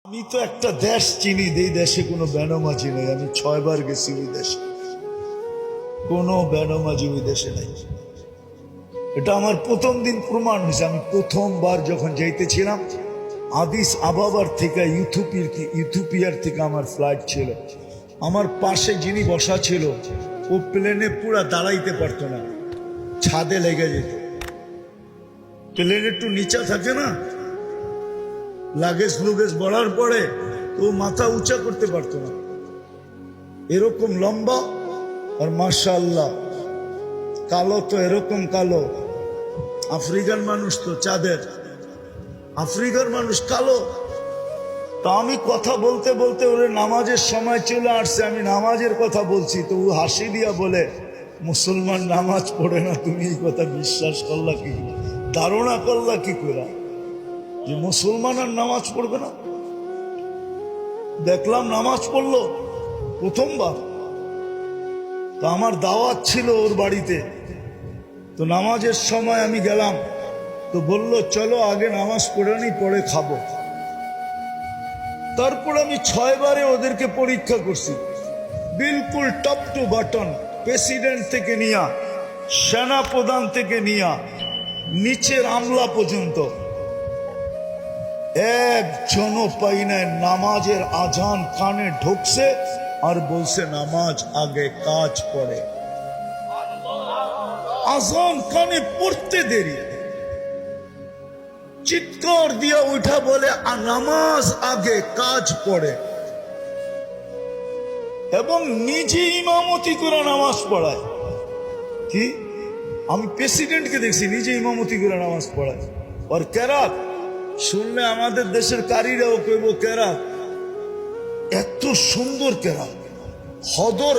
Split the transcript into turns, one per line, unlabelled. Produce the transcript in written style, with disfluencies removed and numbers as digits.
আমি তো একটা দেশ চিনি, এই দেশে কোনো বেনামাজি নেই। আমি 6 বার গেছি ওই দেশে, কোনো বেনামাজি ওই দেশে নাই। এটা আমার প্রথম দিন প্রমাণ হয়েছে। আমি প্রথমবার যখন যাইতেছিলাম আদিস আবাবার থেকে ইথিওপিয়ার থেকে আমার ফ্লাইট ছিল, আমার পাশে যিনি বসা ছিল ও প্লেনে পুরা দাঁড়াইতে পারতো না, ছাদে লেগে যেত। প্লেন একটু নিচা থাকে না, লাগেজ লুগেজ বড়ার পরে তো মাথা উঁচা করতে পারতো না, এরকম লম্বা। আর মাশাআল্লাহ কালো তো এরকম কালো, আফ্রিকার মানুষ তো চাঁদের, আফ্রিকার মানুষ কালো। তা আমি কথা বলতে বলতে ওরে নামাজের সময় চলে আসছে, আমি নামাজের কথা বলছি তো ও হাসি দিয়া বলে, মুসলমান নামাজ পড়ে না, তুমি এই কথা বিশ্বাস করলা কি, ধারণা করলা কি করে যে মুসলমান আর নামাজ পড়বে না? দেখলাম নামাজ পড়লো প্রথমবার। তো আমার দাওয়াত ছিল ওর বাড়িতে, তো নামাজের সময় আমি গেলাম, তো বলল চলো আগে নামাজ পড়ে নি পরে খাবো। তারপর আমি 6 বারে ওদেরকে পরীক্ষা করছি, বিলকুল টপ টু বাটন, প্রেসিডেন্ট থেকে নিয়া, সেনা প্রধান থেকে নিয়া, নিচের আমলা পর্যন্ত একজনও পাই নাই নামাজের আজান কানে ঢুকছে আর বলছে নামাজ আগে কাজ পড়ে। আজান কানে পড়তে দেরি, চিৎকার দিয়া উঠা বলে নামাজ আগে কাজ পড়ে, এবং নিজে ইমামতি করে নামাজ পড়ায়। কি আমি প্রেসিডেন্টকে দেখছি নিজে ইমামতি করে নামাজ পড়ায়। আর কেরাত শুনলে আমাদের দেশের কারীরাও কইব কেরাত, এত সুন্দর কেরাত, হদর